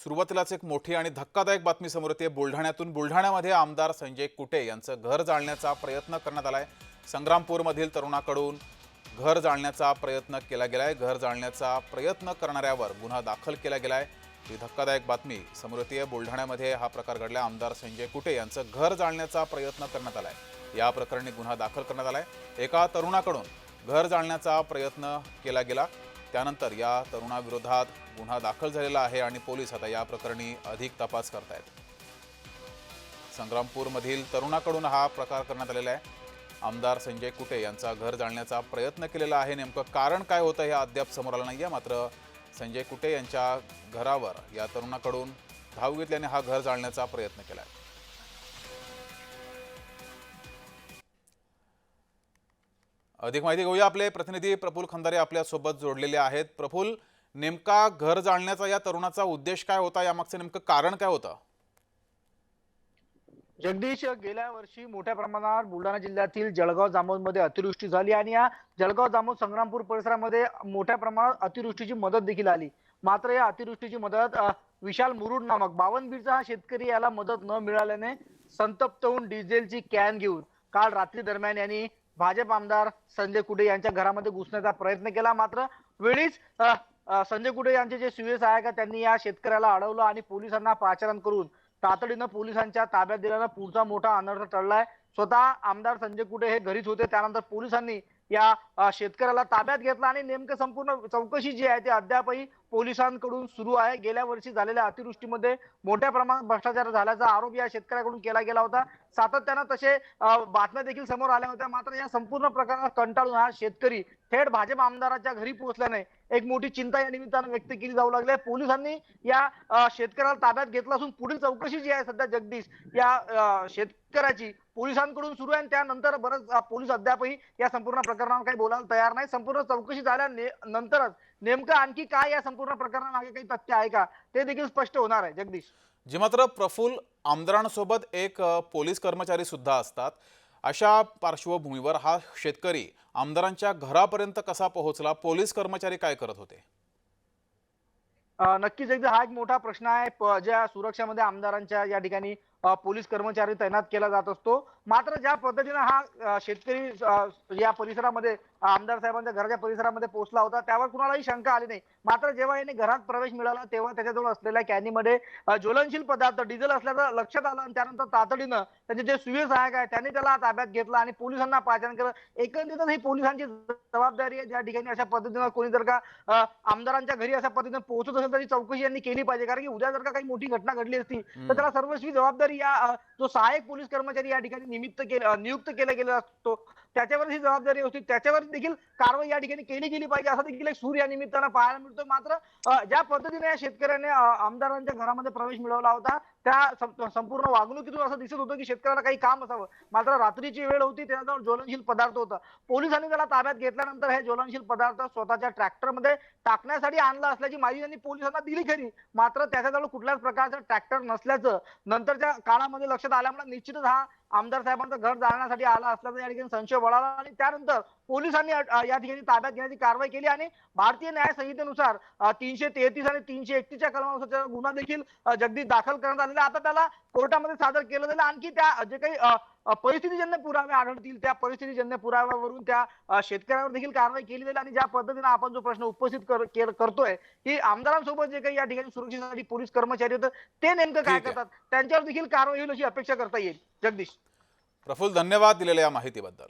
सुरुवातीलाच एक मोठी आणि धक्कादायक बातमी समोर येते। बुलढाण्यामध्ये आमदार संजय कुटे यांचं घर जाळण्याचा प्रयत्न करण्यात आलाय। संग्रामपूरमधील तरुणाकडून घर जाळण्याचा प्रयत्न केला गेलाय। घर जाळण्याचा प्रयत्न करणाऱ्यावर गुन्हा दाखल केला गेलाय। ही धक्कादायक बातमी समोर येते। बुलढाण्यामध्ये हा प्रकार घडला। आमदार संजय कुटे यांचं घर जाळण्याचा प्रयत्न करण्यात आलाय। या प्रकरणी गुन्हा दाखल करण्यात आलाय। एका तरुणाकडून घर जाळण्याचा प्रयत्न केला गेला। त्यानंतर या तरुणाविरोधात गुन्हा दाखल झालेला आहे आणि पोलीस आता या प्रकरणी अधिक तपास करतायत। संग्रामपूरमधील तरुणाकडून हा प्रकार करण्यात आलेला आहे। आमदार संजय कुटे यांचा घर जाळण्याचा प्रयत्न केलेला आहे। नेमकं कारण काय होतं हे अद्याप समोर आलं नाहीये। मात्र संजय कुटे यांच्या घरावर या तरुणाकडून धाव घेतल्याने हा घर जाळण्याचा प्रयत्न केलाय। अधिक माहिती घेऊया। आपले प्रतिनिधी प्रफुल्ल खंदारे आपल्या सोबत जोडलेले आहेत। प्रफुल्ल, नेमका घर जाळण्याचा या तरुणाचा उद्देश काय होता? यामागचं नेमकं कारण काय होतं? जगदीश, गेल्या वर्षी मोठ्या प्रमाणावर बुलढाणा जिल्ह्यातील जळगाव जामोदमध्ये अतिवृष्टी झाली आणि या जळगाव जामोद संग्रामपूर परिसरामध्ये मोठ्या प्रमाणात अतिवृष्टीची मदत देखील आली। मात्र या अतिवृष्टीची मदत विशाल मुरुड नामक 52 बीडचा हा शेतकरी याला मदत न मिळाल्याने संतप्त होऊन डिझेलची कॅन घेऊन काल रात्री दरम्यान यांनी भाजप आमदार संजय कुटे यांच्या घरामध्ये घुसण्याचा प्रयत्न केला। मात्र वेळीच संजय कुटे यांचे जे शिवे सहायक आहेत त्यांनी या शेतकऱ्याला अडवलं आणि पोलिसांना पाचारण करून तातडीनं पोलिसांच्या ताब्यात दिल्यानं पुढचा मोठा अनर्थ टळलाय। स्वतः आमदार संजय कुटे हे घरीच होते। त्यानंतर पोलिसांनी या शेतकऱ्याला ताब्यात घेतला आणि नेमकं संपूर्ण चौकशी जी आहे ती अद्यापही पोलिसांकडून सुरू आहे। गेल्या वर्षी झालेल्या अतिवृष्टीमध्ये मोठ्या प्रमाणात भ्रष्टाचार झाल्याचा आरोप या शेतकऱ्याकडून केला गेला होता। सातत्यानं तसे बातम्या देखील समोर आल्या होत्या। मात्र या संपूर्ण प्रकारात कंटाळून हा शेतकरी थेट भाजप आमदाराच्या घरी पोहोचल्याने एक मोठी चिंता या निमित्तानं व्यक्त केली जाऊ लागली आहे। पोलिसांनी या शेतकऱ्याला ताब्यात घेतला असून पुढील चौकशी जी आहे सध्या जगदीश या शेतकऱ्याची पोलिसांकडून सुरू आहे आणि त्यानंतर बरंच पोलीस अद्यापही या संपूर्ण प्रकरणावर काही बोलायला तयार नाही। संपूर्ण चौकशी झाल्यानंतरच नेमकं आणखी काय या संपूर्ण प्रकरणामागे काही तथ्य आहे का ते देखील स्पष्ट होणार आहे। जगदीश जी, मात्र प्रफुल्ल, आमदारांसोबत एक पोलीस कर्मचारी सुद्धा असतात। अशा पार्श्वभूमीवर हा शेतकरी आमदारांच्या घरापर्यंत कसा पोहोचला? पोलीस कर्मचारी काय करत होते? नक्कीच एकदा हा एक मोठा प्रश्न आहे। ज्या सुरक्षामध्ये आमदारांच्या या ठिकाणी पोलीस कर्मचारी तैनात केला जात असतो। मात्र ज्या पद्धतीने हा शेतकरी या परिसरामध्ये आमदार साहेबांच्या घराच्या परिसरामध्ये पोहोचला होता त्यावर कुणालाही शंका आली नाही। मात्र जेव्हा याने घरात प्रवेश मिळाला तेव्हा त्याच्याजवळ असलेल्या कॅनीमध्ये ज्वलनशील पदार्थ डिझेल असल्याचं लक्षात आलं आणि त्यानंतर तातडीनं त्याचे जे सुवे सहायक आहे त्यांनी त्याला ताब्यात घेतलं आणि पोलिसांना पाचारण केलं। एकंदरीतच ही पोलिसांची जबाबदारी आहे। ज्या ठिकाणी अशा पद्धतीनं कोणी जर का आमदारांच्या घरी अशा पद्धतीने पोहोचत असेल तरी चौकशी यांनी केली पाहिजे। कारण की उद्या जर का काही मोठी घटना घडली असती तर त्याला सर्वस्वी जबाबदारी या जो सहाय्यक पोलीस कर्मचारी या ठिकाणी नियुक्त केला गेला असतो त्याच्यावर ही जबाबदारी होती। त्याच्यावर देखील कारवाई या ठिकाणी केली गेली पाहिजे असं देखील एक सूर या निमित्तानं पाहायला मिळतो। मात्र ज्या पद्धतीने या शेतकऱ्याने आमदारांच्या घरामध्ये प्रवेश मिळवला होता त्या संपूर्ण वागणुकीतून असं दिसत होतं की शेतकऱ्याला काही काम असावं। मात्र रात्रीची वेळ होती, त्याच्याजवळ ज्वलनशील पदार्थ होता। पोलिसांनी त्याला ताब्यात घेतल्यानंतर हे ज्वलनशील पदार्थ स्वतःच्या ट्रॅक्टरमध्ये टाकण्यासाठी आणलं असल्याची माहिती त्यांनी पोलिसांना दिली खरी। मात्र त्याच्याजवळ कुठल्याच प्रकारचं ट्रॅक्टर नसल्याचं नंतरच्या काळामध्ये लक्षात आल्यामुळे निश्चितच हा आमदार साहेबांचं घर जाळण्यासाठी आला असल्याचा या ठिकाणी संशय बळावला आणि त्यानंतर पोलिसांनी या ठिकाणी ताब्यात घेण्याची कारवाई केली आणि भारतीय न्याय संहितेनुसार 333 आणि 331 च्या कलमानुसार गुन्हा देखील जगदीश दाखल करण्यात आलेला। आता त्याला कोर्टामध्ये सादर केलं जाईल। आणखी त्या जे काही परिस्थितीजन्य पुरावे आढळतील त्या परिस्थितीजन्य पुराव्यावरून त्या शेतकऱ्यावर देखील कारवाई केली जाईल। आणि ज्या पद्धतीने आपण जो प्रश्न उपस्थित करतोय की आमदारांसोबत जे काही या ठिकाणी सुरक्षेसाठी पोलीस कर्मचारी आहेत ते नेमकं काय ठीक आहे करतात त्यांच्यावर देखील कारवाई होईल अशी अपेक्षा करता येईल। जगदीश प्रफुल्ल, धन्यवाद दिलेल्या या माहितीबद्दल।